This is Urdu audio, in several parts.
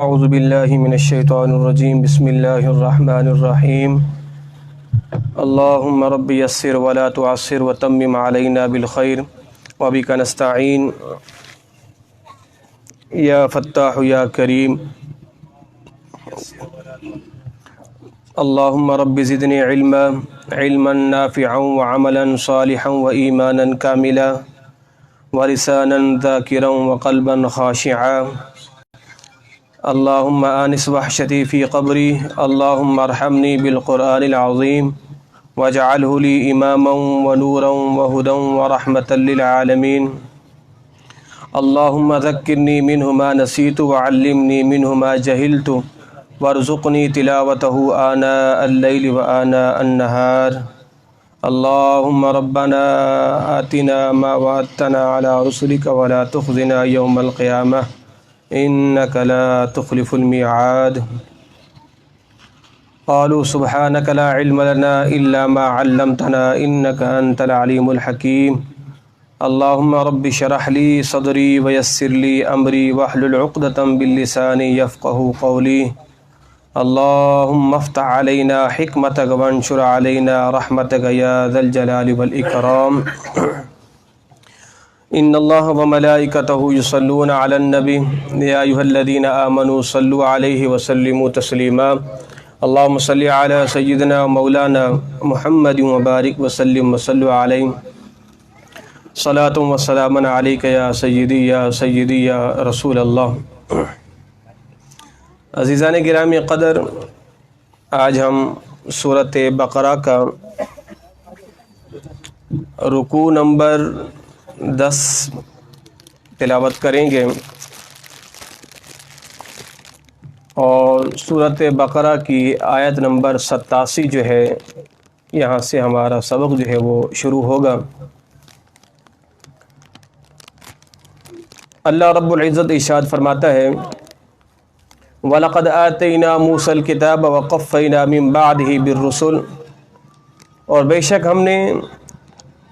اعوذ باللہ من الشیطان الرجیم بسم اللہ الرحمن الرحیم اللہم رب یسر ولا تعسر وتمم علینا بالخیر وبک نستعین یا فتاح یا کریم اللہم رب زدنی علما نافعا وعملا صالحا وایمانا کاملا ولسانا ذاکرا وقلبا خاشعا اللہم آنس وحشتی فی قبری اللہم ارحمنی بالقرآن العظیم واجعلہ لی اماما ونورا وہدا ورحمتا للعالمین اللہم ذکرنی منہ ما نسیت وعلمنی منہ ما جہلت وارزقنی تلاوتہ آناء اللیل وآناء النہار اللہم ربنا آتنا ما وعدتنا علی رسلک ولا تخزنا یوم القیامہ انک لا تخلف المیعاد قالوا سبحانک لا علم لنا الا ما علمتنا انک انت العلیم الحکیم اللہم رب شرح لی صدری ویسر لی امری واحلل عقدۃ باللسان یفقہ قولی اللہم افتح علینا حکمتک وانشر علینا رحمتک یا ذا الجلال والاکرام ان اللہ وملائکتہ یصلون علی النبی یا ایھا الذین آمنوا صلوا علیہ وسلموا تسلیما اللہم صلی علی سیدنا مولانا محمد وبارک وسلم وصلوا علیہ صلاۃ و سلام علیک یا سیدی یا رسول اللہ۔ عزیزان گرامی قدر، آج ہم سورۃ بقرہ کا رکوع نمبر 10 تلاوت کریں گے، اور سورۃ بقرہ کی آیت نمبر 87 جو ہے، یہاں سے ہمارا سبق جو ہے وہ شروع ہوگا۔ اللہ رب العزت ارشاد فرماتا ہے وَلَقَدْ آتَيْنَا مُوسَى الْكِتَابَ وَقَفَّيْنَا مِن بَعْدِهِ بِالرُّسُلِ، اور بے شک ہم نے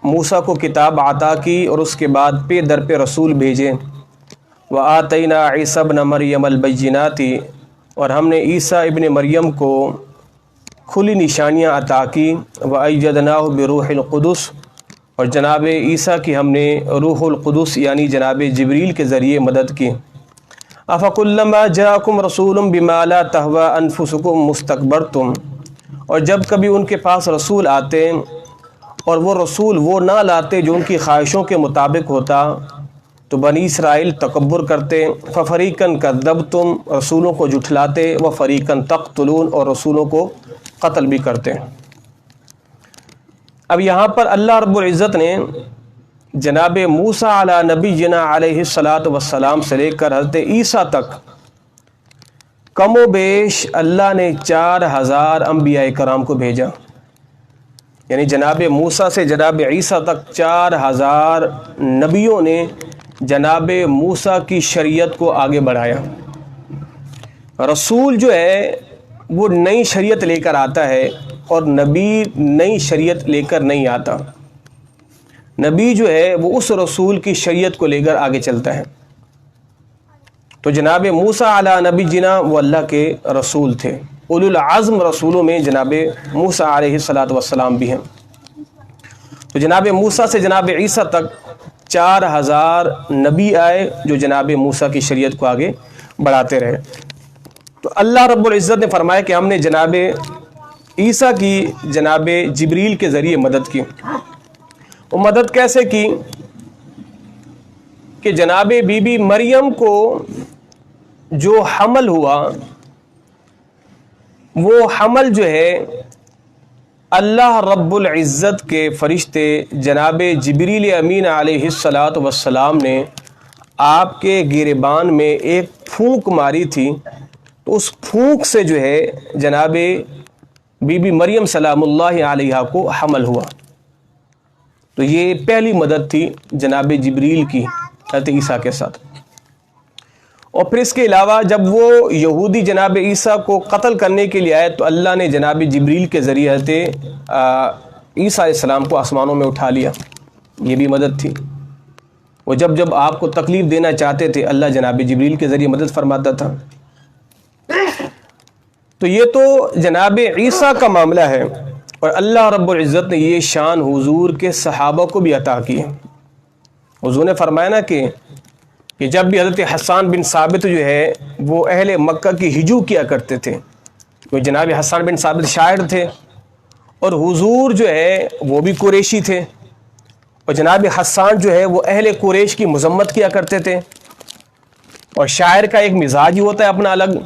موسیٰ کو کتاب عطا کی اور اس کے بعد پہ در پہ رسول بھیجے۔ وَآتَيْنَا عِيسَى ابْنَ مَرْيَمَ الْبَيِّنَاتِ، اور ہم نے عیسیٰ ابن مریم کو کھلی نشانیاں عطا کی۔ وَأَيَّدْنَاهُ بِرُوحِ الْقُدُسِ، اور جناب عیسیٰ کی ہم نے روح القدس یعنی جناب جبریل کے ذریعے مدد کی۔ أَفَكُلَّمَا جَاءَكُمْ رَسُولٌ بِمَا لَا تَهْوَىٰ أَنفُسُكُمْ مُسْتَكْبَرْتُمْ، اور جب کبھی ان کے پاس رسول آتے اور وہ رسول وہ نہ لاتے جو ان کی خواہشوں کے مطابق ہوتا، تو بنی اسرائیل تکبر کرتے۔ فَفَرِيقًا كَذَّبْتُمْ، رسولوں کو جھٹلاتے، وَفَرِيقًا تَقْتُلُونَ، اور رسولوں کو قتل بھی کرتے۔ اب یہاں پر اللہ رب العزت نے جناب موسیٰ علی نبینا علیہ الصلاۃ والسلام سے لے کر حضرت عیسیٰ تک کم و بیش اللہ نے 4000 انبیاء کرام کو بھیجا، یعنی جناب موسیٰ سے جناب عیسیٰ تک 4000 نبیوں نے جناب موسیٰ کی شریعت کو آگے بڑھایا۔ رسول جو ہے وہ نئی شریعت لے کر آتا ہے، اور نبی نئی شریعت لے کر نہیں آتا۔ نبی جو ہے وہ اس رسول کی شریعت کو لے کر آگے چلتا ہے۔ تو جناب موسیٰ علی نبی جنا وہ اللہ کے رسول تھے، اولو العزم رسولوں میں جناب موسیٰ علیہ الصلاۃ والسلام بھی ہیں۔ تو جناب موسیٰ سے جناب عیسیٰ تک 4000 نبی آئے جو جناب موسیٰ کی شریعت کو آگے بڑھاتے رہے۔ تو اللہ رب العزت نے فرمایا کہ ہم نے جناب عیسیٰ کی جناب جبریل کے ذریعے مدد کی۔ وہ مدد کیسے کی کہ جناب بی بی مریم کو جو حمل ہوا، وہ حمل جو ہے اللہ رب العزت کے فرشتے جناب جبریل امین علیہ الصلاۃ والسلام نے آپ کے گریبان میں ایک پھونک ماری تھی، تو اس پھونک سے جو ہے جناب بی بی مریم سلام اللہ علیہا کو حمل ہوا۔ تو یہ پہلی مدد تھی جناب جبریل کی حضرت عیسیٰ کے ساتھ۔ اور پھر اس کے علاوہ جب وہ یہودی جناب عیسیٰ کو قتل کرنے کے لیے آئے، تو اللہ نے جناب جبریل کے ذریعے حضرت عیسیٰ علیہ السلام کو آسمانوں میں اٹھا لیا، یہ بھی مدد تھی۔ وہ جب آپ کو تکلیف دینا چاہتے تھے، اللہ جناب جبریل کے ذریعے مدد فرماتا تھا۔ تو یہ تو جناب عیسیٰ کا معاملہ ہے، اور اللہ رب العزت نے یہ شان حضور کے صحابہ کو بھی عطا کی ہے۔ حضور نے فرمایا نا کہ جب بھی حضرت حسان بن ثابت جو ہے وہ اہل مکہ کی ہجو کیا کرتے تھے، وہ جناب حسان بن ثابت شاعر تھے، اور حضور جو ہے وہ بھی قریشی تھے، اور جناب حسان جو ہے وہ اہل قریش کی مذمت کیا کرتے تھے، اور شاعر کا ایک مزاج ہی ہوتا ہے اپنا الگ۔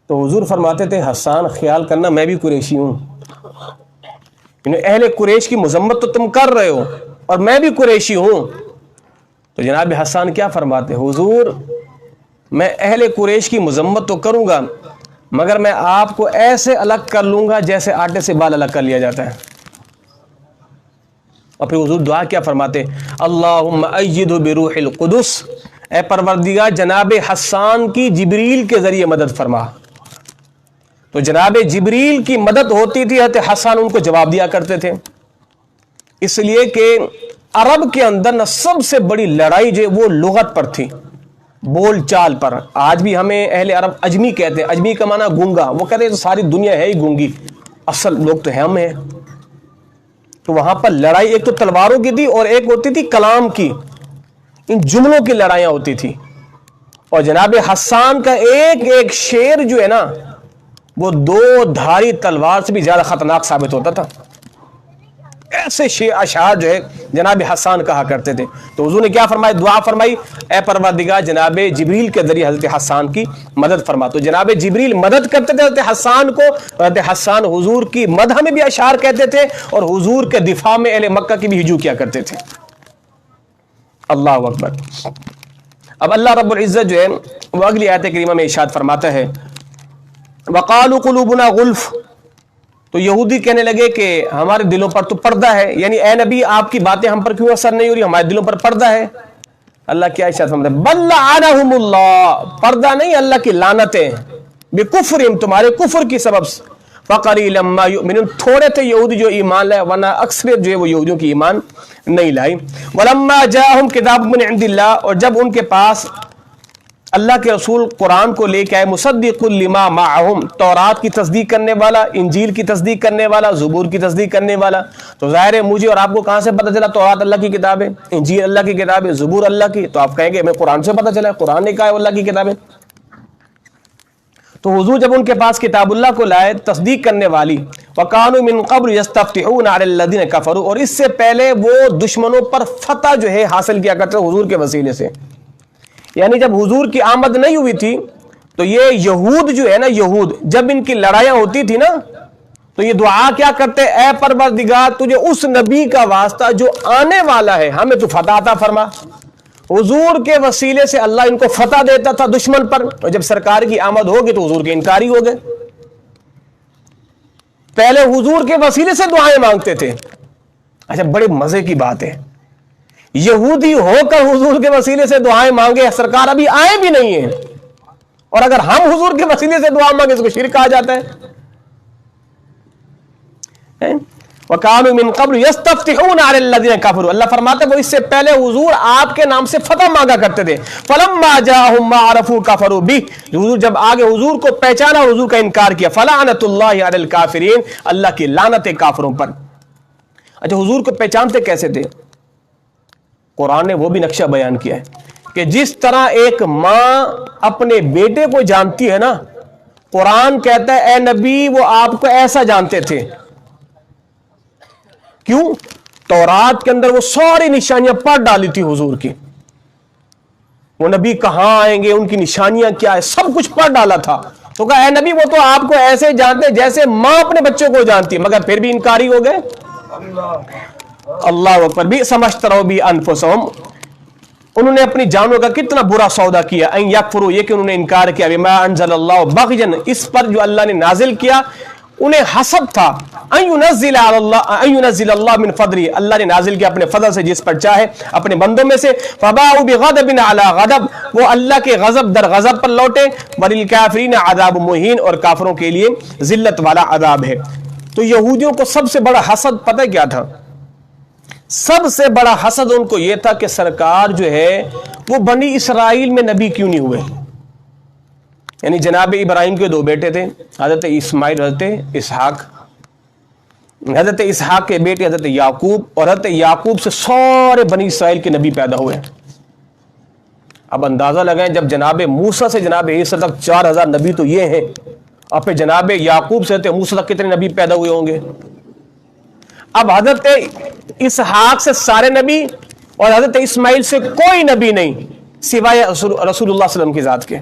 تو حضور فرماتے تھے حسان خیال کرنا میں بھی قریشی ہوں، اہل قریش کی مذمت تو تم کر رہے ہو اور میں بھی قریشی ہوں۔ تو جناب حسان کیا فرماتے، حضور میں اہل قریش کی مذمت تو کروں گا، مگر میں آپ کو ایسے الگ کر لوں گا جیسے آٹے سے بال الگ کر لیا جاتا ہے۔ اور پھر حضور دعا کیا فرماتے، اللہم ایدہ بروح القدس، اے پروردگار جناب حسان کی جبریل کے ذریعے مدد فرما۔ تو جناب جبریل کی مدد ہوتی تھی، حضرت حسان ان کو جواب دیا کرتے تھے، اس لیے کہ عرب کے اندر نہ سب سے بڑی لڑائی جو وہ لغت پر تھی، بول چال پر۔ آج بھی ہمیں اہل عرب اجمی کہتے ہیں، اجمی کا معنی گونگا، وہ کہتے ہیں تو ساری دنیا ہے ہی گونگی، اصل لوگ تو ہم ہیں۔ تو وہاں پر لڑائی ایک تو تلواروں کی تھی اور ایک ہوتی تھی کلام کی، ان جملوں کی لڑائیاں ہوتی تھی، اور جناب حسان کا ایک ایک شعر جو ہے نا وہ دو دھاری تلوار سے بھی زیادہ خطرناک ثابت ہوتا تھا۔ ایسے اشعار جو ہے جناب حسان کہا کرتے تھے۔ تو حضور نے کیا فرمایا، دعا فرمائی، اے پروردگار جناب جبریل کے ذریعے حضرت حسان کی مدد فرما۔ تو جناب جبریل مدد کرتے تھے حضرت حسان کو، حضرت حسان حضور کی مدح میں بھی اشعار کہتے تھے، اور حضور کے دفاع میں اہل مکہ کی بھی ہجو کیا کرتے تھے۔ اللہ اکبر۔ اب اللہ رب العزت جو ہے وہ اگلی آیت کریمہ میں ارشاد فرماتا ہے، وقالوا قلوبنا غلف، تو یہودی کہنے لگے کہ ہمارے دلوں پر تو پردہ ہے، یعنی اے نبی آپ کی باتیں ہم پر کیوں اثر نہیں ہو رہی، ہمارے دلوں پر پردہ ہے۔ اللہ کیا ارشاد فرماتا ہے، بل لعنہم اللہ، پردہ نہیں اللہ کی لعنتیں، بکفرہم، تمہارے کفر کی سبب سے، فقلیلا ما یؤمنون، تھوڑے تھے یہودی جو ایمان لائے، ورنہ اکثریت جو ہے وہ یہودیوں کی ایمان نہیں لائی۔ ولما جاءہم کتاب من عند اللہ، اور جب ان کے پاس اللہ کے رسول قرآن کو لے کے آئے، مصدق لما معہم، تورات کی تصدیق کرنے والا، انجیل کی تصدیق کرنے والا، زبور کی تصدیق کرنے والا، تو ظاہر ہے مجھے اور آپ کو کہاں سے پتہ چلا تورات اللہ کی کتاب ہے، انجیل اللہ کی کتاب ہے، زبور اللہ کی، تو آپ کہیں گے ہمیں قرآن سے پتہ چلا ہے، قرآن نے کہا ہے اللہ کی کتاب ہے۔ تو حضور جب ان کے پاس کتاب اللہ کو لائے تصدیق کرنے والی، وَقَالُوا مِن قَبْلُ يَسْتَفْتِحُونَ عَلَى الَّذِينَ كَفَرُوا، اور اس سے پہلے وہ دشمنوں پر فتح جو ہے حاصل کیا کرتے حضور کے وسیلے سے، یعنی جب حضور کی آمد نہیں ہوئی تھی تو یہ یہود جو ہے نا، یہود جب ان کی لڑائیاں ہوتی تھی نا تو یہ دعا کیا کرتے، اے پروردگار تجھے اس نبی کا واسطہ جو آنے والا ہے ہمیں تو فتح عطا فرما۔ حضور کے وسیلے سے اللہ ان کو فتح دیتا تھا دشمن پر، اور جب سرکار کی آمد ہوگی تو حضور کے انکاری ہو گئے۔ پہلے حضور کے وسیلے سے دعائیں مانگتے تھے۔ اچھا بڑے مزے کی بات ہے، یہودی ہو کر حضور کے وسیلے سے دعائیں مانگے، سرکار ابھی آئے بھی نہیں ہیں، اور اگر ہم حضور کے وسیلے سے دعا مانگے تو شرک آ جاتا ہے۔ وَقَالُوا مِن قَبْلُ يَسْتَفْتِحُونَ عَلَى الَّذِينَ كَفَرُوا، اللہ فرماتے وہ اس سے پہلے حضور آپ کے نام سے فتح مانگا کرتے تھے۔ فَلَمَّا جَاءَهُم مَّا عَرَفُوا كَفَرُوا بِهِ، حضور جب آگے حضور کو پہچانا حضور کا انکار کیا۔ فَلَعْنَةُ اللَّهِ عَلَى الْكَافِرِينَ، اللہ کی لعنت ہے کافروں پر۔ اچھا حضور کو پہچانتے کیسے تھے؟ قرآن نے وہ بھی نقشہ بیان کیا ہے کہ جس طرح ایک ماں اپنے بیٹے کو جانتی ہے نا، قرآن کہتا ہے اے نبی وہ آپ کو ایسا جانتے تھے۔ کیوں؟ تورات کے اندر وہ ساری نشانیاں پڑھ ڈالی تھی حضور کی، وہ نبی کہاں آئیں گے، ان کی نشانیاں کیا ہے، سب کچھ پڑھ ڈالا تھا۔ تو کہا اے نبی وہ تو آپ کو ایسے جانتے جیسے ماں اپنے بچوں کو جانتی ہے، مگر پھر بھی انکاری ہو گئے۔ اللہ اکبر، بھی سمجھترو بھی انفسہم، انہوں نے اپنی جانوں کا کتنا برا سودا کیا، ان یکفروا، یہ کہ انہوں نے انکار کیا، بما انزل اللہ بغیا، اس پر جو اللہ نے نازل کیا، انہیں حسد تھا، ان ينزل اللہ من فضلہ، اللہ نے نازل کیا اپنے فضل سے جس پر چاہے اپنے بندوں میں سے، فباؤوا بغضب علی غضب، وہ اللہ کے غضب در غضب پر لوٹے، وللکافرین عذاب مہین، اور کافروں کے لیے ذلت والا عذاب ہے۔ تو یہودیوں کو سب سے بڑا حسد پتہ کیا تھا؟ سب سے بڑا حسد ان کو یہ تھا کہ سرکار جو ہے وہ بنی اسرائیل میں نبی کیوں نہیں ہوئے، یعنی جناب ابراہیم کے دو بیٹے تھے، حضرت اسماعیل، حضرت اسحاق۔ حضرت اسحاق کے بیٹے حضرت یعقوب، اور حضرت یعقوب سے سارے بنی اسرائیل کے نبی پیدا ہوئے۔ اب اندازہ لگائیں، جب جناب موسیٰ سے جناب عیسیٰ تک 4000 نبی تو یہ ہیں، اور پھر جناب یعقوب سے حضرت موسیٰ تک کتنے نبی پیدا ہوئے ہوں گے؟ اب حضرت اسحاق سے سارے نبی اور حضرت اسماعیل سے کوئی نبی نہیں سوائے رسول اللہ صلی اللہ علیہ وسلم کی ذات کے۔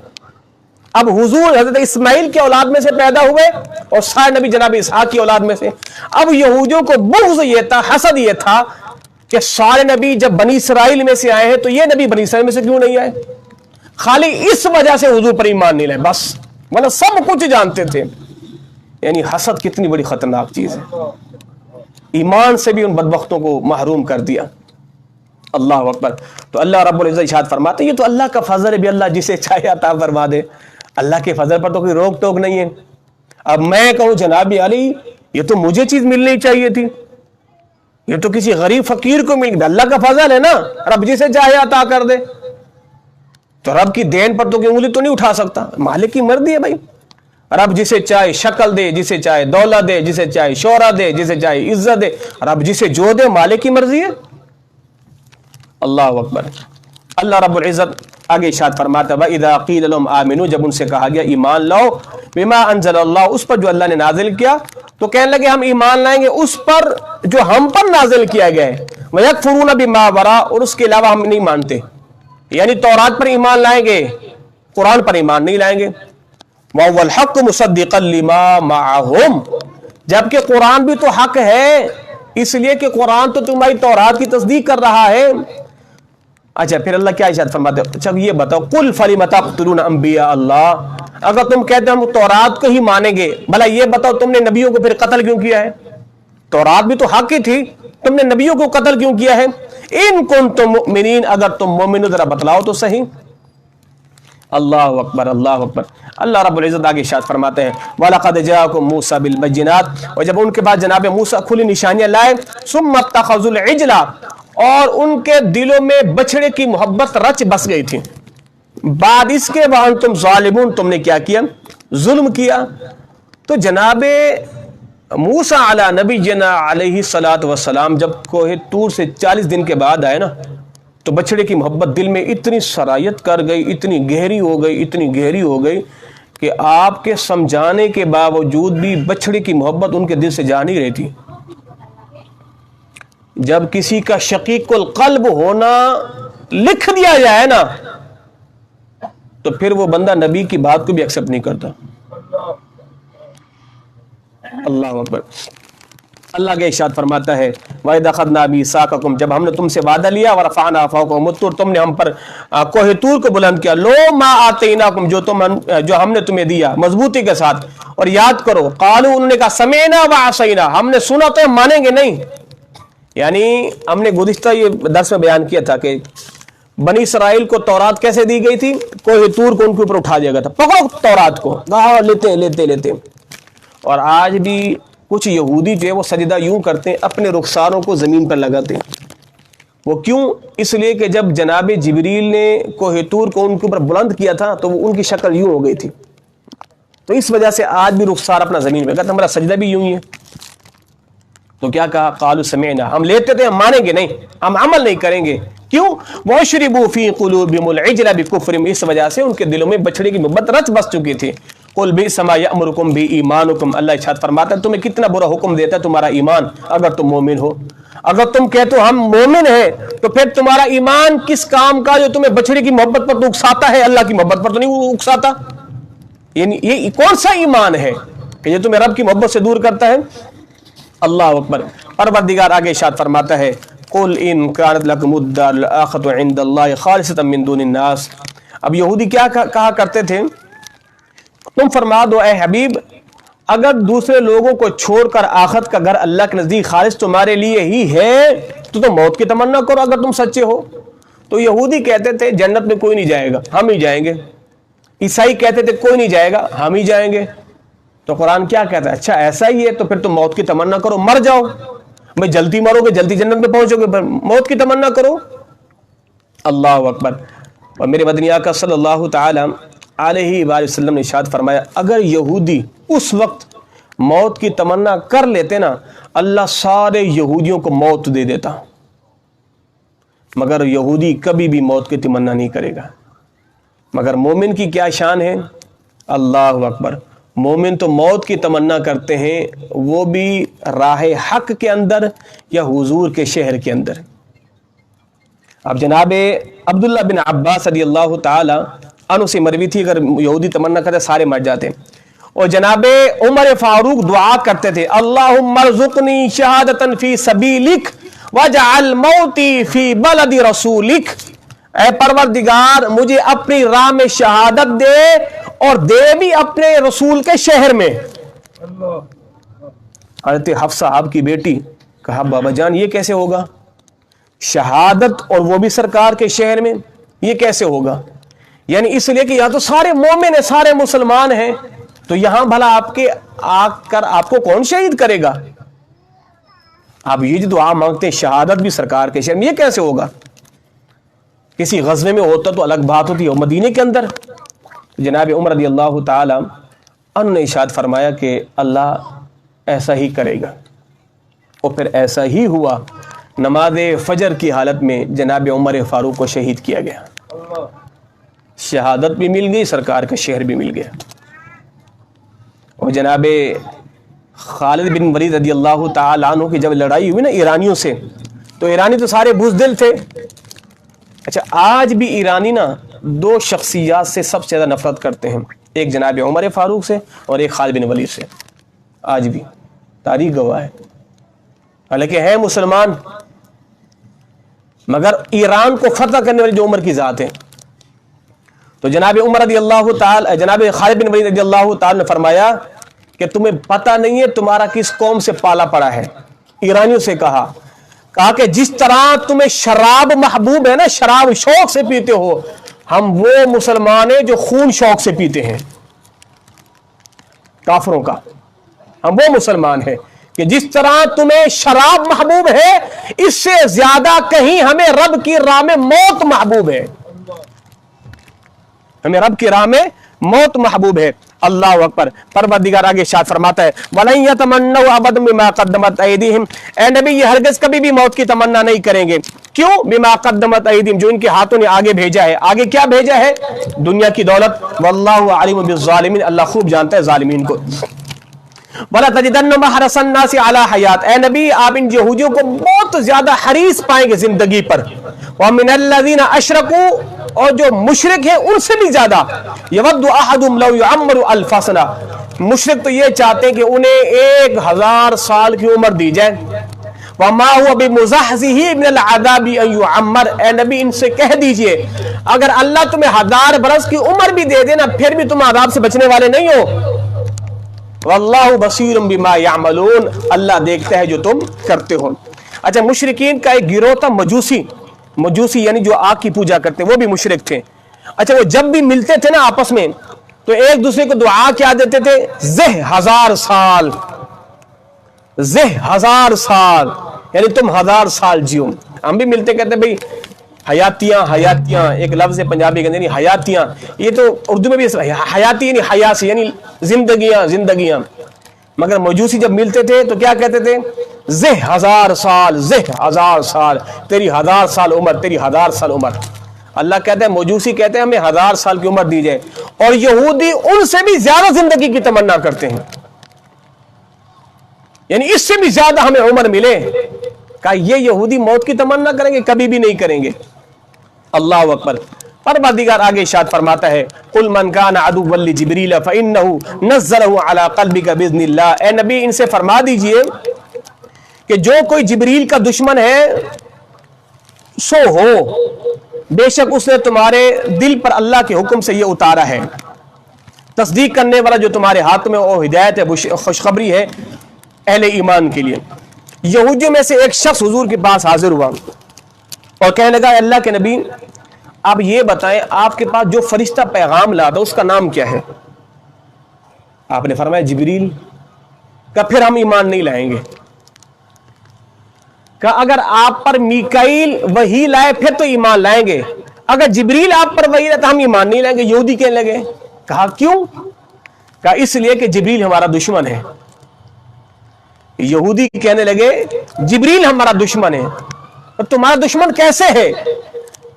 اب حضور حضرت اسماعیل کی اولاد میں سے پیدا ہوئے اور سارے نبی جناب اسحاق کی اولاد میں سے۔ اب یہودیوں کو بغض یہ تھا، حسد یہ تھا کہ سارے نبی جب بنی اسرائیل میں سے آئے ہیں تو یہ نبی بنی اسرائیل میں سے کیوں نہیں آئے؟ خالی اس وجہ سے حضور پر ایمان نہیں لائے بس، مطلب سب کچھ جانتے تھے۔ یعنی حسد کتنی بڑی خطرناک چیز ہے، ایمان سے بھی ان بدبختوں کو محروم کر دیا۔ اللہ اکبر۔ تو اللہ رب العزت ارشاد فرماتے ہیں یہ تو اللہ کا فضل ہے، بھی اللہ جسے چاہے عطا فرما دے۔ اللہ کے فضل پر تو کوئی روک ٹوک نہیں ہے۔ اب میں کہوں جناب علی یہ تو مجھے چیز ملنی چاہیے تھی، یہ تو کسی غریب فقیر کو مل گئی، اللہ کا فضل ہے نا، رب جسے چاہے عطا کر دے۔ تو رب کی دین پر تو کوئی انگلی تو نہیں اٹھا سکتا، مالک کی مرضی ہے بھائی، رب جسے چاہے شکل دے، جسے چاہے دولت دے، جسے چاہے شہرت دے، جسے چاہے عزت دے، رب جسے جو دے مالک کی مرضی ہے۔ اللہ اکبر۔ اللہ رب العزت آگے ارشاد فرماتا ہے وَإِذَا قِيلَ لَهُمْ آمِنُوا، جب ان سے کہا گیا ایمان لاؤ، بِمَا أَنزَلَ اللَّهُ، اس پر جو اللہ نے نازل کیا، تو کہنے لگے ہم ایمان لائیں گے اس پر جو ہم پر نازل کیا گیا ہے، وَيَكْفُرُونَ بِمَا وَرَاءَ، اور اس کے علاوہ ہم نہیں مانتے، یعنی تورات پر ایمان لائیں گے، قرآن پر ایمان نہیں لائیں گے۔ وَهُوَ الْحَقُّ مُصَدِّقًا لِمَا مَعَهُمْ، جبکہ قرآن بھی تو حق ہے، اس لیے کہ قرآن تو تمہاری تورات کی تصدیق کر رہا ہے۔ اچھا پھر اللہ کیا ارشاد فرماتے ہیں؟ اچھا یہ بتاؤ قُلْ فَلِمَ تَقْتُلُونَ أَنْبِيَاءَ اللَّهِ، اگر تم کہتے ہم تورات کو ہی مانیں گے، بھلا یہ بتاؤ تم نے نبیوں کو پھر قتل کیوں کیا ہے؟ تورات بھی تو حق ہی تھی، تم نے نبیوں کو قتل کیوں کیا ہے؟ ان کنتم مؤمنین، اگر تم مومن ہو ذرا بتلاؤ تو صحیح۔ اللہ اکبر، اللہ اکبر۔ اللہ رب العزت آگے ارشاد فرماتے ہیں وَلَقَدْ جَاءَكُم مُوسَىٰ بِالْبَيِّنَاتِ، اور جب ان کے بعد جناب موسیٰ کھلی نشانیاں لائے، ثُمَّ اتَّخَذُوا الْعِجْلَ، اور ان کے دلوں میں بچڑے کی محبت رچ بس گئی تھی، بعد اس کے وَأَنْتُمْ ظَالِمُونَ، تم نے کیا کیا؟ ظلم کیا۔ تو جناب موسیٰ علی نبینا علیہ الصلاۃ والسلام جب کوہ طور سے 40 دن کے بعد آئے نا، تو بچڑے کی محبت دل میں اتنی سرایت کر گئی، اتنی گہری ہو گئی، اتنی گہری ہو گئی کہ آپ کے سمجھانے کے باوجود بھی بچڑے کی محبت ان کے دل سے جا نہیں رہی تھی۔ جب کسی کا شقیق القلب ہونا لکھ دیا جائے نا، تو پھر وہ بندہ نبی کی بات کو بھی ایکسپٹ نہیں کرتا۔ اللہ اکبر۔ اللہ کے ارشاد فرماتا ہے وَإِذْ أَخَذْنَا مِيثَاقَكُمْ، جب ہم نے تم سے وعدہ لیا، وَرَفَعْنَا فَوْقَكُمُ الطُّورَ، تم نے ہم پر کوہ طور کو بلند کیا، لو ما آتیناکم، جو ہم نے تمہیں دیا مضبوطی کے ساتھ، اور یاد کرو قالوا، انہوں نے کہا سمعنا وعصینا، ہم نے سنا تو ہم مانیں گے نہیں۔ یعنی ہم نے گزشتہ یہ درس میں بیان کیا تھا کہ بنی اسرائیل کو تورات کیسے دی گئی تھی؟ کوہ طور کو ان کے اوپر اٹھا دیا گیا تھا، پکڑو تورات کو، کہا لیتے لیتے لیتے۔ اور آج بھی کچھ یہودی جو ہے وہ سجدہ یوں کرتے ہیں، اپنے رخساروں کو زمین پر لگاتے ہیں۔ وہ کیوں؟ اس لیے کہ جب جناب جبریل نے کوہ طور کو ان کے اوپر بلند کیا تھا تو وہ ان کی شکل یوں ہو گئی تھی، تو اس وجہ سے آج بھی رخسار اپنا زمین پہ کرتے، ہمارا سجدہ بھی یوں ہی ہے۔ تو کیا کہا؟ قالوا سمعنا، ہم لیتے تھے، ہم مانیں گے نہیں، ہم عمل نہیں کریں گے۔ کیوں؟ وَأَشْرِبُوا فِي قُلُوبِهِمُ الْعِجْلَ بِكُفْرِهِمْ، اس وجہ سے ان کے دلوں میں بچڑے کی محبت رچ بس چکی تھی۔ قُلْ بِئْسَ مَا يَأْمُرُكُمْ بِهِ إِيمَانُكُمْ، اللہ ارشاد فرماتا ہے تمہیں کتنا برا حکم دیتا ہے تمہارا ایمان، اگر تم مومن ہو۔ اگر تم کہتے ہو ہم مومن ہیں تو پھر تمہارا ایمان کس کام کا جو تمہیں بچڑے کی محبت پر تو اکساتا ہے، اللہ کی محبت پر تو نہیں اکساتا؟ یعنی یہ کون سا ایمان ہے کہ یہ تمہیں رب کی محبت سے دور کرتا ہے؟ اللہ اکبر۔ پروردگار آگے ارشاد فرماتا ہے قُلْ إِن كَانَتْ لَكُمُ الدَّارُ الْآخِرَةُ عِندَ اللَّهِ خَالِصَةً مِّن دُونِ النَّاسِ، اب یہودی کیا کہا کرتے تھے؟ تم فرما دو اے حبیب، اگر دوسرے لوگوں کو چھوڑ کر آخرت کا گھر اللہ کے نزدیک خالص تمہارے لیے ہی ہے تو تم موت کی تمنا کرو اگر تم سچے ہو۔ تو یہودی کہتے تھے جنت میں کوئی نہیں جائے گا، ہم ہی جائیں گے۔ عیسائی کہتے تھے کوئی نہیں جائے گا، ہم ہی جائیں گے۔ تو قرآن کیا کہتا ہے؟ اچھا ایسا ہی ہے تو پھر تم موت کی تمنا کرو، مر جاؤ بھائی، جلدی مرو گے جلدی جنت میں پہنچو گے، موت کی تمنا کرو۔ اللہ اکبر۔ اور میرے مدنی آقا صلی اللہ تعالی علیہ وآلہ وسلم نے ارشاد فرمایا اگر یہودی اس وقت موت کی تمنا کر لیتے نا اللہ سارے یہودیوں کو موت دے دیتا، مگر یہودی کبھی بھی موت کی تمنا نہیں کرے گا۔ مگر مومن کی کیا شان ہے؟ اللہ اکبر، مومن تو موت کی تمنا کرتے ہیں، وہ بھی راہ حق کے اندر یا حضور کے شہر کے اندر۔ اب جناب عبداللہ بن عباس رضی اللہ تعالی عنہ سے مروی تھی اگر یہودی تمنا کرتے سارے مر جاتے، اور جناب عمر فاروق دعا کرتے تھے اللہم ارزقنی شہادتا فی سبیلک واجعل موتی فی بلد رسولک، اے پروردگار مجھے اپنی راہ میں شہادت دے اور دے بھی اپنے رسول کے شہر میں۔ حضرت حفصہ آپ کی بیٹی کہا بابا جان یہ کیسے ہوگا؟ شہادت اور وہ بھی سرکار کے شہر میں، یہ کیسے ہوگا؟ یعنی اس لیے کہ یہاں تو سارے مومن ہیں، سارے مسلمان ہیں، تو یہاں بھلا آپ کے آ کر آپ کو کون شہید کرے گا؟ آپ یہ جو دعا مانگتے ہیں شہادت بھی سرکار کے شہر میں، یہ کیسے ہوگا؟ کسی غزوے میں ہوتا تو الگ بات ہوتی ہے، مدینے کے اندر جناب عمر رضی اللہ تعالی عنہ نے ارشاد فرمایا کہ اللہ ایسا ہی کرے گا، اور پھر ایسا ہی ہوا۔ نماز فجر کی حالت میں جناب عمر فاروق کو شہید کیا گیا، شہادت بھی مل گئی، سرکار کا شہر بھی مل گیا۔ اور جناب خالد بن ولید رضی اللہ تعالی عنہ کی جب لڑائی ہوئی نا ایرانیوں سے، تو ایرانی تو سارے بزدل تھے۔ اچھا آج بھی ایرانی نا دو شخصیات سے سب سے زیادہ نفرت کرتے ہیں، ایک جناب عمر فاروق سے اور ایک خالد بن ولید سے، آج بھی تاریخ گواہ ہے، حالانکہ ہیں مسلمان، مگر ایران کو فتح کرنے والی جو عمر کی ذات ہے۔ تو جناب عمر رضی اللہ تعالی جناب خالد بن ولید رضی اللہ تعالی نے فرمایا کہ تمہیں پتہ نہیں ہے تمہارا کس قوم سے پالا پڑا ہے۔ ایرانیوں سے کہا کہ جس طرح تمہیں شراب محبوب ہے نا، شراب شوق سے پیتے ہو، ہم وہ مسلمان ہیں جو خون شوق سے پیتے ہیں کافروں کا، ہم وہ مسلمان ہیں کہ جس طرح تمہیں شراب محبوب ہے اس سے زیادہ کہیں ہمیں رب کی راہ میں موت محبوب ہے، ہمیں رب کی راہ میں موت محبوب ہے۔ اللہ اکبر۔ پروردگار آگے ارشاد فرماتا ہے وَلَن يَتَمَنَّوْا أَبَدًا بِمَا قَدَّمَتْ أَيْدِيهِمْ، اے نبی یہ ہرگز کبھی بھی موت کی تمنا نہیں کریں گے، کیوں؟ بِمَا قَدَّمَتْ أَيْدِيهِمْ، جو ان کے ہاتھوں نے آگے بھیجا ہے۔ آگے کیا بھیجا ہے؟ دنیا کی دولت۔ وَاللَّهُ عَلِيمٌ بِالظَّالِمِينَ، اللہ خوب جانتا ہے ظالمین کو۔ وَلَا تَجِدَنَّ مَحْرَصَ النَّاسِ عَلَى حَيَاتٍ، اے نبی آپ ان یہودیوں کو بہت زیادہ حریص پائیں گے زندگی پر۔ وَمِنَ الَّذِينَ أَشْرَكُوا، اور جو مشرک ہیں ان سے بھی زیادہ۔ یود احدہم لو یعمر الف سنہ، مشرک تو یہ چاہتے ہیں کہ انہیں 1000 سال کی عمر دی جائے۔ وما هو بمزحزحه من العذاب ان يعمر، اے نبی ان سے کہہ دیجئے اگر اللہ تمہیں 1000 برس کی عمر بھی دے دینا پھر بھی تم عذاب سے بچنے والے نہیں ہو۔ واللہ بصیر بما یعملون، اللہ دیکھتا ہے جو تم کرتے ہو۔ اچھا مشرکین کا ایک گروہ تھا مجوسی یعنی جو آگ کی پوجا کرتے، وہ بھی مشرک تھے۔ اچھا وہ جب بھی ملتے تھے نا آپس میں تو ایک دوسرے کو دعا کیا دیتے تھے؟ زہ 1000 سال، زہ 1000 سال، یعنی تم 1000 سال جیو۔ ہم بھی ملتے کہتے بھئی حیاتیاں، ایک لفظ ہے پنجابی کے اندر حیاتیاں، یہ تو اردو میں بھی حیاتی یعنی حیاسی یعنی زندگیاں، مگر مجوسی جب ملتے تھے تو کیا کہتے تھے؟ زہ 1000 سال، زہ 1000 سال، تیری 1000 سال عمر، تیری 1000 سال عمر۔ اللہ کہتے ہیں مجوسی کہتے ہیں ہمیں 1000 سال کی عمر دی جائے، اور یہودی ان سے بھی زیادہ زندگی کی تمنا کرتے ہیں، یعنی اس سے بھی زیادہ ہمیں عمر ملے۔ کہا یہ یہودی موت کی تمنا کریں گے؟ کبھی بھی نہیں کریں گے۔ اللہ اکبر۔ پروردگار آگے ارشاد فرماتا ہے قل من کان عدوا لجبریل فانه نزله على قلبك باذن اللہ، اے نبی ان سے فرما دیجئے کہ جو کوئی جبریل کا دشمن ہے سو ہو، بے شک اس نے تمہارے دل پر اللہ کے حکم سے یہ اتارا ہے۔ تصدیق کرنے والا جو تمہارے ہاتھ میں وہ ہدایت ہے، خوشخبری ہے اہل ایمان کے لیے۔ یہودیوں میں سے ایک شخص حضور کے پاس حاضر ہوا اور کہنے لگا اللہ کے نبی آپ یہ بتائیں آپ کے پاس جو فرشتہ پیغام لاتا اس کا نام کیا ہے؟ آپ نے فرمایا جبریل۔ کہ پھر ہم ایمان نہیں لائیں گے۔ کہ اگر آپ پر میکائیل وحی لائے پھر تو ایمان لائیں گے، اگر جبریل آپ پر وحی لائے تو ہم ایمان نہیں لائیں گے۔ یہودی کہنے لگے کہا کیوں؟ کہا اس لیے کہ جبریل ہمارا دشمن ہے۔ یہودی کہنے لگے جبریل ہمارا دشمن ہے، اور تمہارا دشمن کیسے ہے؟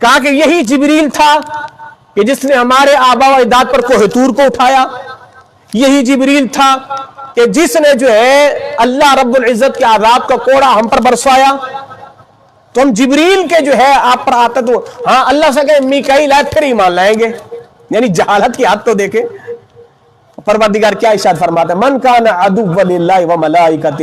کہا کہ یہی جبریل تھا کہ جس نے ہمارے آبا و اجداد پر کوہ طور کو اٹھایا، یہی جبریل تھا کہ جس نے جو ہے اللہ رب العزت کے عذاب کا کوڑا ہم پر برسایا، تو ہم جبریل کے جو ہے آپ پر آتا تو ہاں اللہ سے کہے میکائیل آئے پھر ایمان لائیں گے۔ یعنی جہالت کی حد تو دیکھیں۔ پروردگار کیا ارشاد فرماتا ہے، من کان عدو للہ و ملائکتہ،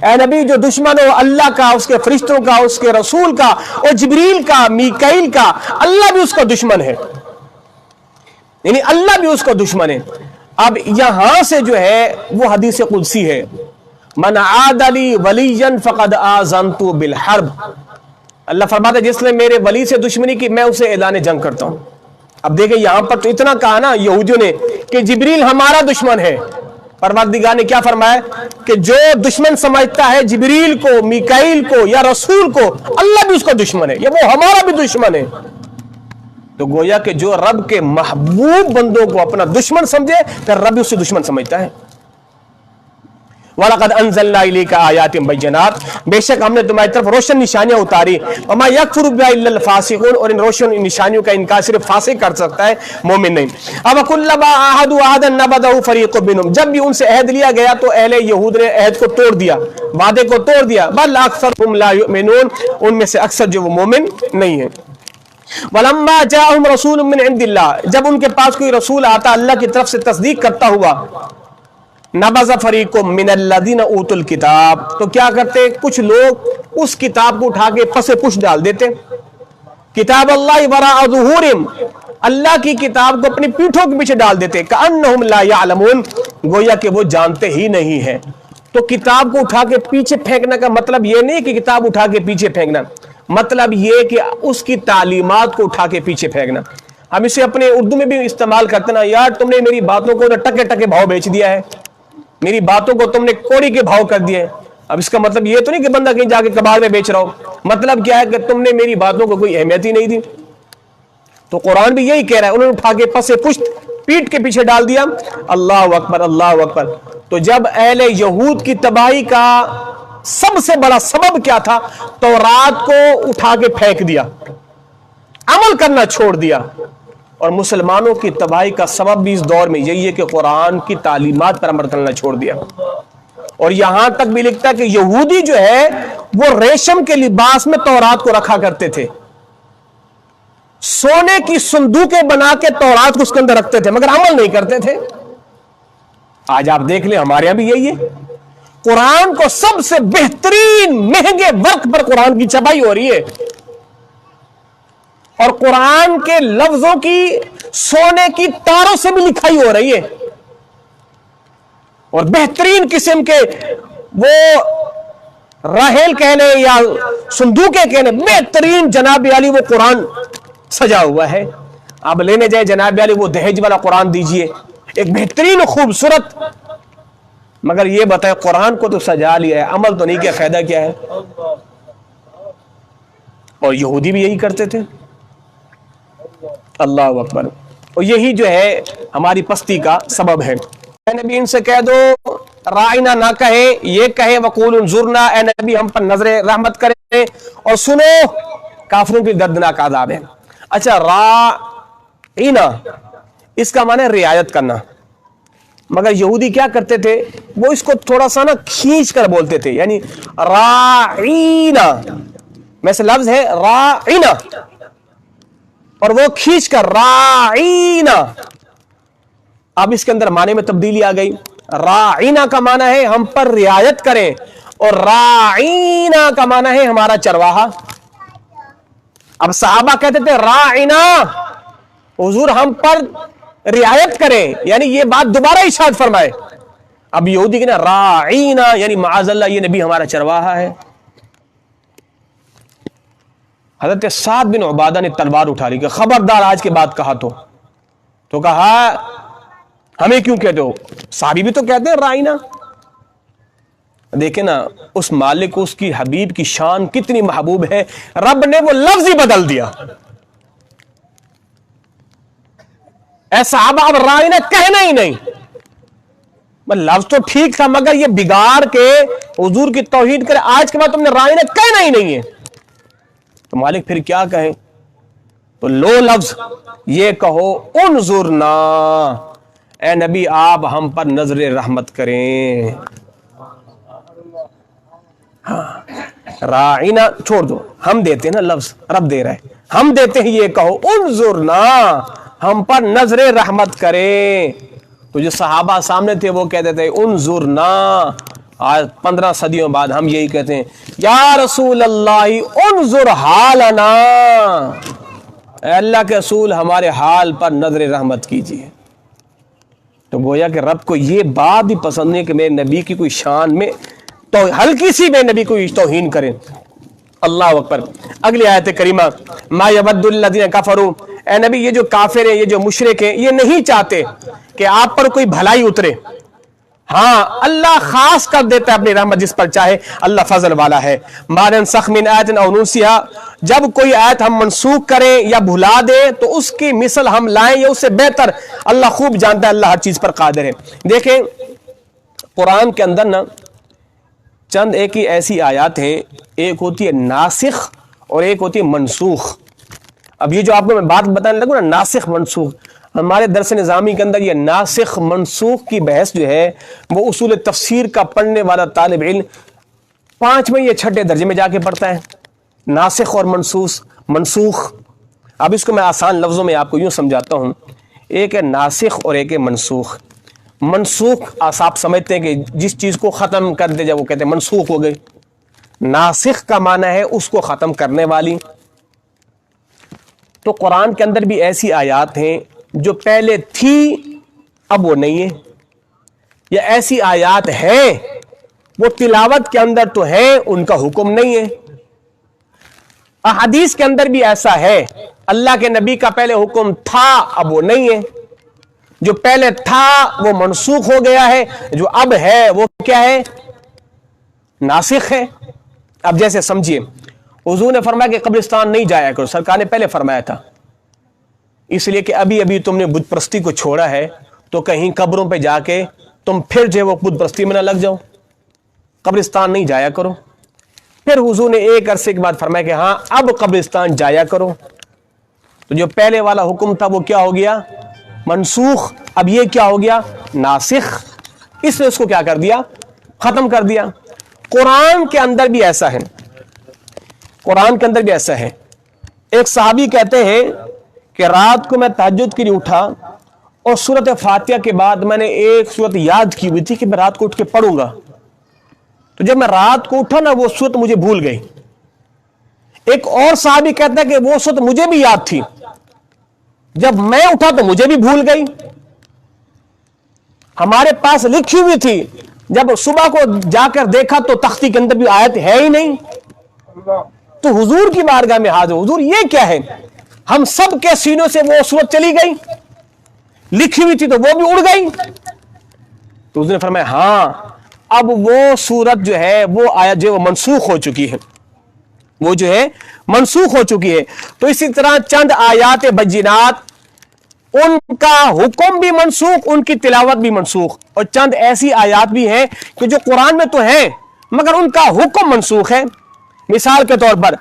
اے نبی جو دشمن ہو اللہ کا، اس کے فرشتوں کا، اس کے رسول کا، اور جبریل کا، میکائیل کا، اللہ بھی اس کا دشمن ہے، یعنی اللہ بھی اس کا دشمن ہے۔ اب یہاں سے جو ہے وہ حدیث قدسی ہے، من عاد لی ولیا فقد آذنت بالحرب، اللہ فرماتا ہے جس نے میرے ولی سے دشمنی کی میں اسے اعلان جنگ کرتا ہوں۔ اب دیکھیں یہاں پر تو اتنا کہا نا یہودیوں نے کہ جبریل ہمارا دشمن ہے، پروردگار نے کیا فرمایا کہ جو دشمن سمجھتا ہے جبریل کو، میکائیل کو یا رسول کو، اللہ بھی اس کا دشمن ہے، یا وہ ہمارا بھی دشمن ہے۔ تو گویا کہ جو رب کے محبوب بندوں کو اپنا دشمن سمجھے پھر رب بھی اسے دشمن سمجھتا ہے۔ وَلَقَدْ أَنزَلْنَا إِلَيْكَ آيَاتٍ بَيِّنَاتٍ، بے شک ہم نے تمہاری طرف روشن نشانیاں اتاری، وَمَا يَكْفُرُ بِهَا إِلَّا الْفَاسِقُونَ، اور ان روشن نشانیوں کا انکار صرف فاسق کر سکتا ہے، مومن نہیں۔ أَوَكُلَّمَا عَاهَدُوا عَهْدًا نَبَذَهُ فَرِيقٌ مِّنْهُمْ، جب بھی ان سے عہد لیا گیا تو اہل یہود نے عہد کو توڑ دیا، وعدے کو توڑ دیا، بل اکثرهم لا يؤمنون، ان میں سے اکثر جو وہ مومن نہیں ہیں۔ وَلَمَّا جَاءَهُمْ رَسُولٌ مِّنْ عِندِ اللَّهِ، جب ان کے پاس کوئی رسول آتا اللہ کی طرف سے تصدیق کرتا ہوا، نبذ فریق من الذین اوتوا الکتاب، تو کیا کرتے کچھ لوگ اس کتاب کو اٹھا کے پس پش ڈال دیتے، کتاب اللہ وراء ظہورہم، اللہ کی کتاب کو اپنی پیٹھوں کے پیچھے ڈال دیتے، کأنہم لا یعلمون، گویا کہ وہ جانتے ہی نہیں ہیں۔ تو کتاب کو اٹھا کے پیچھے پھینکنے کا مطلب یہ نہیں کہ کتاب اٹھا کے پیچھے پھینکنا، مطلب یہ کہ اس کی تعلیمات کو اٹھا کے پیچھے پھینکنا۔ ہم اسے اپنے اردو میں بھی استعمال کرتے نا، یار تم نے میری باتوں کو ٹکے ٹکے بھاؤ بیچ دیا ہے، میری باتوں کو تم نے کوڑی کے بھاؤ کر دیے۔ اب اس کا مطلب یہ تو نہیں کہ بندہ کہیں جا کے کباڑ میں بیچ رہا ہو، مطلب کیا ہے کہ تم نے میری باتوں کو کوئی اہمیت ہی نہیں دی۔ تو قرآن بھی یہی کہہ رہا ہے، انہوں نے اٹھا کے پس پشت پیٹ کے پیچھے ڈال دیا۔ اللہ اکبر اللہ اکبر۔ تو جب اہل یہود کی تباہی کا سب سے بڑا سبب کیا تھا، تورات کو اٹھا کے پھینک دیا، عمل کرنا چھوڑ دیا، اور مسلمانوں کی تباہی کا سبب بھی اس دور میں یہی ہے کہ قرآن کی تعلیمات پر عمل کرنا چھوڑ دیا۔ اور یہاں تک بھی لکھتا ہے کہ یہودی جو ہے وہ ریشم کے لباس میں تورات کو رکھا کرتے تھے، سونے کی صندوقیں بنا کے تورات کو اس کے اندر رکھتے تھے، مگر عمل نہیں کرتے تھے۔ آج آپ دیکھ لیں ہمارے یہاں بھی یہی ہے، قرآن کو سب سے بہترین مہنگے وقت پر قرآن کی چھپائی ہو رہی ہے، اور قرآن کے لفظوں کی سونے کی تاروں سے بھی لکھائی ہو رہی ہے، اور بہترین قسم کے وہ راحیل کہنے یا صندوقیں کہنے، بہترین جناب علی وہ قرآن سجا ہوا ہے۔ اب لینے جائے جناب علی وہ دہیج والا قرآن دیجئے، ایک بہترین خوبصورت، مگر یہ بتائے قرآن کو تو سجا لیا ہے، عمل تو نہیں کیا، فائدہ کیا ہے؟ اور یہودی بھی یہی کرتے تھے۔ اللہ اکبر۔ اور یہی جو ہے ہماری پستی کا سبب ہے۔ اے نبی ان سے کہہ دو رائنا نہ کہے، یہ کہے وقول انظرنا، اے نبی ہم پر نظر رحمت کرے اور سنو کافروں کی دردناک عذاب ہے۔ اچھا رائنا اس کا معنی ہے رعایت کرنا، مگر یہودی کیا کرتے تھے، وہ اس کو تھوڑا سا نا کھینچ کر بولتے تھے، یعنی رائنا میں سے لفظ ہے رائنا، اور وہ کھینچ کر رائنا۔ اب اس کے اندر معنی میں تبدیلی آ گئی، رائنا کا معنی ہے ہم پر رعایت کریں، اور رائنا کا معنی ہے ہمارا چرواہا۔ اب صحابہ کہتے تھے رائنا، حضور ہم پر رعایت کریں، یعنی یہ بات دوبارہ ارشاد فرمائے۔ اب یہودی کہنا رائنا یعنی معاذ اللہ یہ نبی ہمارا چرواہا ہے۔ حضرت سعد بن عبادہ نے تلوار اٹھا لی کہ خبردار آج کے بعد کہا تو کہا ہمیں کیوں کہتے ہو، صحابی بھی تو کہتے ہیں رائنا۔ دیکھیں نا اس مالک کو اس کی حبیب کی شان کتنی محبوب ہے، رب نے وہ لفظ ہی بدل دیا۔ اے صحابہ اب رائنا کہنا ہی نہیں. لفظ تو ٹھیک تھا مگر یہ بگاڑ کے حضور کی توہین کرے, آج کے بعد تم نے رائنا کہنا ہی نہیں ہے. تو مالک پھر کیا کہیں؟ تو لو لفظ یہ کہو انظرنا, اے نبی آپ ہم پر نظر رحمت کریں. راعینا چھوڑ دو, ہم دیتے ہیں نا لفظ, رب دے رہا ہے, ہم دیتے ہیں, یہ کہو انظرنا ہم پر نظر رحمت کریں. تو جو صحابہ سامنے تھے وہ کہتے تھے انظرنا. آج 15 صدیوں بعد ہم یہی کہتے ہیں یا رسول اللہ انظر حالنا, اے اللہ کے رسول ہمارے حال پر نظر رحمت کیجیے. تو گویا کہ رب کو یہ بات بھی پسند نہیں کہ میرے نبی کی کوئی شان میں تو ہلکی سی میرے نبی کو توہین کریں. اللہ اکبر. اگلی آیت کریمہ ما یود الذین کفروا, اے نبی یہ جو کافر ہیں, یہ جو مشرک ہیں, یہ نہیں چاہتے کہ آپ پر کوئی بھلائی اترے. ہاں اللہ خاص کر دیتا ہے اپنی رحمت جس پر چاہے, اللہ فضل والا ہے. ما ننسخ من آیت او ننسیها, جب کوئی آیت ہم منسوخ کریں یا بھلا دیں تو اس کی مثل ہم لائیں یا اس سے بہتر, اللہ خوب جانتا ہے, اللہ ہر چیز پر قادر ہے. دیکھیں قرآن کے اندر نا چند ایک ہی ایسی آیات ہیں, ایک ہوتی ہے ناسخ اور ایک ہوتی ہے منسوخ. اب یہ جو آپ کو میں بات بتانے لگوں نا ناسخ منسوخ, ہمارے درس نظامی کے اندر یہ ناسخ منسوخ کی بحث جو ہے وہ اصول تفسیر کا پڑھنے والا طالب علم 5ویں یا 6 درجے میں جا کے پڑھتا ہے. ناسخ اور منسوخ. اب اس کو میں آسان لفظوں میں آپ کو یوں سمجھاتا ہوں, ایک ہے ناسخ اور ایک ہے منسوخ. منسوخ آپ سمجھتے ہیں کہ جس چیز کو ختم کر دے جائے وہ کہتے ہیں منسوخ ہو گئی. ناسخ کا معنی ہے اس کو ختم کرنے والی. تو قرآن کے اندر بھی ایسی آیات ہیں جو پہلے تھی اب وہ نہیں ہے, یا ایسی آیات ہیں وہ تلاوت کے اندر تو ہے ان کا حکم نہیں ہے. احادیث کے اندر بھی ایسا ہے, اللہ کے نبی کا پہلے حکم تھا اب وہ نہیں ہے, جو پہلے تھا وہ منسوخ ہو گیا ہے, جو اب ہے وہ کیا ہے ناسخ ہے. اب جیسے سمجھیے حضور نے فرمایا کہ قبرستان نہیں جایا کرو, سرکار نے پہلے فرمایا تھا, اس لیے کہ ابھی ابھی تم نے بت پرستی کو چھوڑا ہے تو کہیں قبروں پہ جا کے تم پھر جو وہ بت پرستی میں نہ لگ جاؤ, قبرستان نہیں جایا کرو. پھر حضور نے ایک عرصے کے بعد فرمایا کہ ہاں اب قبرستان جایا کرو. تو جو پہلے والا حکم تھا وہ کیا ہو گیا منسوخ, اب یہ کیا ہو گیا ناسخ. اس نے اس کو کیا کر دیا ختم کر دیا. قرآن کے اندر بھی ایسا ہے, قرآن کے اندر بھی ایسا ہے. ایک صحابی کہتے ہیں کہ رات کو میں تہجد کے لیے اٹھا اور سورۃ فاتحہ کے بعد میں نے ایک سورت یاد کی ہوئی تھی کہ میں رات کو اٹھ کے پڑھوں گا. تو جب میں رات کو اٹھا نا وہ سورت مجھے بھول گئی. ایک اور صحابی کہتا ہے کہ وہ سورت مجھے بھی یاد تھی, جب میں اٹھا تو مجھے بھی بھول گئی. ہمارے پاس لکھی ہوئی تھی, جب صبح کو جا کر دیکھا تو تختی کے اندر بھی آیت ہے ہی نہیں. تو حضور کی بارگاہ میں حاضر, حضور یہ کیا ہے؟ ہم سب کے سینوں سے وہ صورت چلی گئی, لکھی ہوئی تھی تو وہ بھی اڑ گئی. تو حضور نے فرمایا ہاں اب وہ صورت جو ہے وہ آیت جو منسوخ ہو چکی ہے, وہ جو ہے منسوخ ہو چکی ہے. تو اسی طرح چند آیات بینات ان کا حکم بھی منسوخ, ان کی تلاوت بھی منسوخ, اور چند ایسی آیات بھی ہیں کہ جو قرآن میں تو ہیں مگر ان کا حکم منسوخ ہے. مثال کے طور پر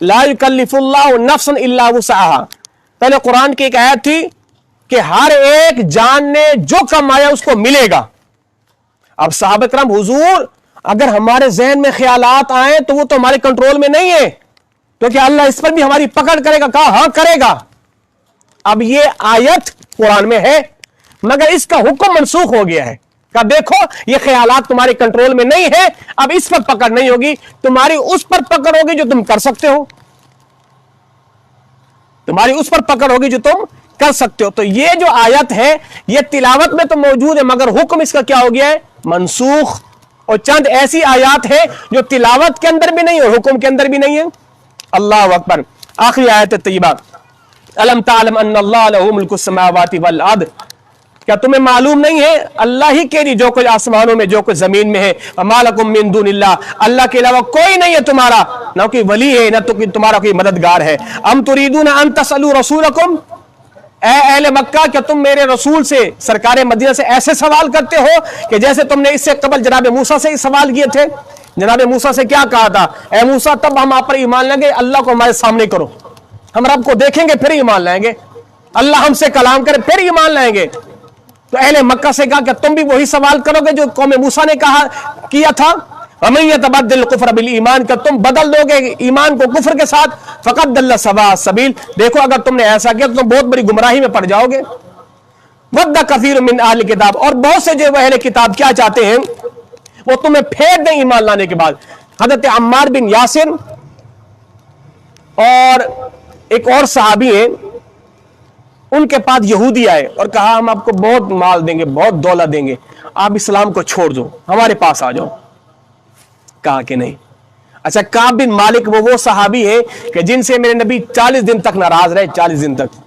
لا یکلف اللہ نفسا الا وسعها, پہلے قرآن کی ایک آیت تھی کہ ہر ایک جان نے جو کمایا اس کو ملے گا. اب صحابہ کرام حضور اگر ہمارے ذہن میں خیالات آئیں تو وہ تو ہمارے کنٹرول میں نہیں ہے, کیونکہ اللہ اس پر بھی ہماری پکڑ کرے گا. کہا ہاں کرے گا. اب یہ آیت قرآن میں ہے مگر اس کا حکم منسوخ ہو گیا ہے. کہا دیکھو یہ خیالات تمہارے کنٹرول میں نہیں ہے, اب اس پر پکڑ نہیں ہوگی, تمہاری اس پر پکڑ ہوگی جو تم کر سکتے ہو, تمہاری اس پر پکڑ ہوگی جو تم کر سکتے ہو. تو یہ جو آیت ہے یہ تلاوت میں تو موجود ہے مگر حکم اس کا کیا ہو گیا ہے منسوخ. اور چند ایسی آیات ہے جو تلاوت کے اندر بھی نہیں اور حکم کے اندر بھی نہیں ہے. اللہ اکبر. آخری آیت طیبہ الم تعلم ان اللہ لہ ملک السماوات والارض, کیا تمہیں معلوم نہیں ہے اللہ ہی کے لیے جو کچھ آسمانوں میں جو کچھ زمین میں ہے. وما لکم من دون اللہ, اللہ کے علاوہ کوئی نہیں ہے تمہارا, نہ کوئی ولی ہے نہ تو تمہارا کوئی مددگار ہے. ام تریدون ان تسألوا رسولکم, اے اہل مکہ کیا تم میرے رسول سے سرکار مدینہ سے ایسے سوال کرتے ہو کہ جیسے تم نے اس سے قبل جناب موسیٰ سے سوال کیے تھے؟ جناب موسیٰ سے کیا کہا تھا؟ اے موسیٰ تب ہم آپ پر ایمان لائیں گے اللہ کو ہمارے سامنے کرو، ہم رب کو دیکھیں گے پھر ایمان لائیں گے، اللہ ہم سے کلام کرے پھر ایمان لائیں گے۔ تو اہل مکہ سے کہا کہ تم بھی وہی سوال کرو گے جو قوم موسیٰ نے کیا تھا؟ وَمَن يَتَبَدِّلِ الْكُفْرَ بِالْإِيمَانِ کہ تم بدل دو گے ایمان کو کفر کے ساتھ، فَقَدْ ضَلَّ سَوَاءَ السَّبِيلِ دیکھو اگر تم نے ایسا کیا تو تم بہت بڑی گمراہی میں پڑ جاؤ گے۔ وَدَّ كَثِيرٌ مِّنْ أَهْلِ الْكِتَابِ اور بہت سے جو اہل کتاب کیا چاہتے ہیں وہ تمہیں پھیر دیں ایمان لانے کے بعد۔ حضرت عمار بن یاسر اور ایک اور صحابی ہیں، ان کے پاس یہودی آئے اور کہا ہم آپ کو بہت مال دیں گے، بہت دولت دیں گے، آپ اسلام کو چھوڑ دو، ہمارے پاس آ جاؤ۔ کہا کہ نہیں۔ اچھا کعب بن مالک وہ صحابی ہے کہ جن سے میرے نبی 40 دن تک ناراض رہے، 40 دن تک۔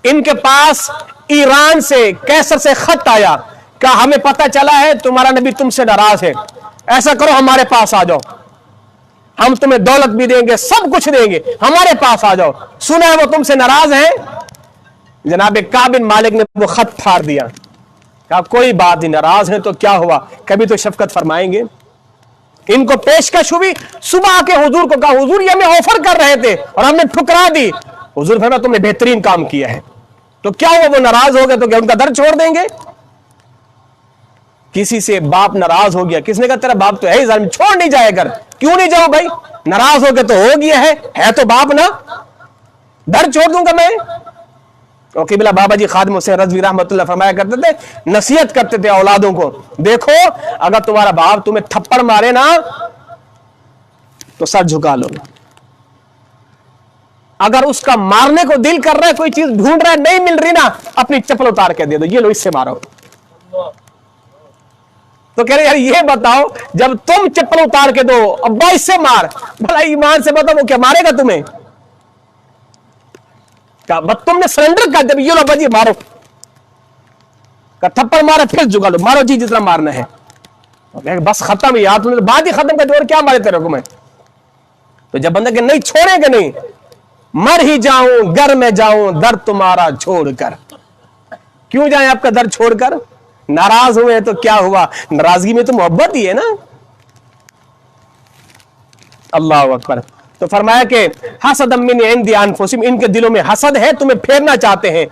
ان کے پاس ایران سے کیسر سے خط آیا، کہا ہمیں پتہ چلا ہے تمہارا نبی تم سے ناراض ہے، ایسا کرو ہمارے پاس آ جاؤ، ہم تمہیں دولت بھی دیں گے، سب کچھ دیں گے، ہمارے پاس آ جاؤ، سنا ہے وہ تم سے ناراض ہیں۔ جناب کعب بن مالک نے وہ خط پھاڑ دیا، کہا کوئی بات نہیں، ناراض ہیں تو کیا ہوا، کبھی تو شفقت فرمائیں گے۔ ان کو پیشکش ہوئی، صبح کے حضور کو کہا حضور یہ ہمیں آفر کر رہے تھے اور ہم نے ٹھکرا دی۔ حضور فرمایا تم نے بہترین کام کیا ہے۔ تو کیا ہوا وہ ناراض ہو گئے تو کیا ان کا در چھوڑ دیں گے؟ کسی سے باپ ناراض ہو گیا، کس نے کہا تیرا باپ تو ہے ہی ظالم، چھوڑ نہیں جائے گھر، کیوں نہیں جاؤ بھائی، ناراض ہو گئے تو ہو گیا ہے تو باپ نا، در چھوڑ دوں گا میں؟ اور قبلہ بابا جی خادم حسین رضوی رحمۃ اللہ فرمایا کرتے تھے، نصیحت کرتے تھے اولادوں کو، دیکھو اگر تمہارا باپ تمہیں تھپڑ مارے نا تو سر جھکا لو، اگر اس کا مارنے کو دل کر رہا ہے، کوئی چیز ڈھونڈ رہا ہے نہیں مل رہی نا، اپنی چپل اتار کے دے دو، یہ لو اس سے مارو۔ تو کہہ رہے یار یہ بتاؤ جب تم چپل اتار کے دو ابا اس سے مار، بھلا ایمان سے بتاؤ وہ کیا مارے گا تمہیں؟ تم نے سرنڈر کر دیا، یہ لو ابا جی مارو، تھپڑ مارا پھر جھکا لو، مارو جی جتنا مارنا ہے، بس ختم، یا تم نے بات ہی ختم کر دی اور کیا مارے تیرے کو میں؟ تو جب بندہ کہ نہیں چھوڑیں گے نہیں، مر ہی جاؤں گھر میں جاؤں در تمہارا چھوڑ کر، کیوں جائیں آپ کا در چھوڑ کر؟ ناراض ہوئے تو کیا ہوا، ناراضگی میں تو محبت ہی ہے نا۔ اللہ اکبر۔ تو فرمایا کہ حسد من عند انفسہم، ان کے دلوں میں حسد ہے، تمہیں پھیرنا چاہتے ہیں،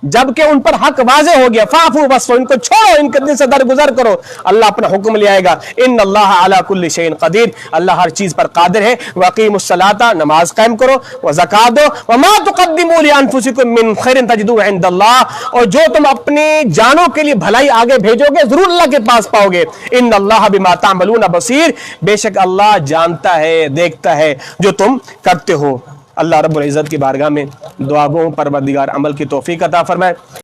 جبکہ ان پر حق واضح ہو گیا، فاعفوا واصفحوا، ان کو چھوڑو، ان کے دل سے درگزر کرو، اللہ اپنا حکم لے آئے گا، ان اللہ علی کل شیء قدیر، اللہ ہر چیز پر قادر ہے، واقیموا الصلاۃ، نماز قائم کرو، وزکات دو، وما تقدموا لانفسکم من خیر تجدوہ عند اللہ، اور جو تم اپنی جانوں کے لیے بھلائی آگے بھیجو گے ضرور اللہ کے پاس پاؤ گے، ان اللہ بما تعملون بصیر، بے شک اللہ جانتا ہے، دیکھتا ہے جو تم کرتے ہو۔ اللہ رب العزت کی بارگاہ میں دعا گو پروردگار عمل کی توفیق عطا فرمائے۔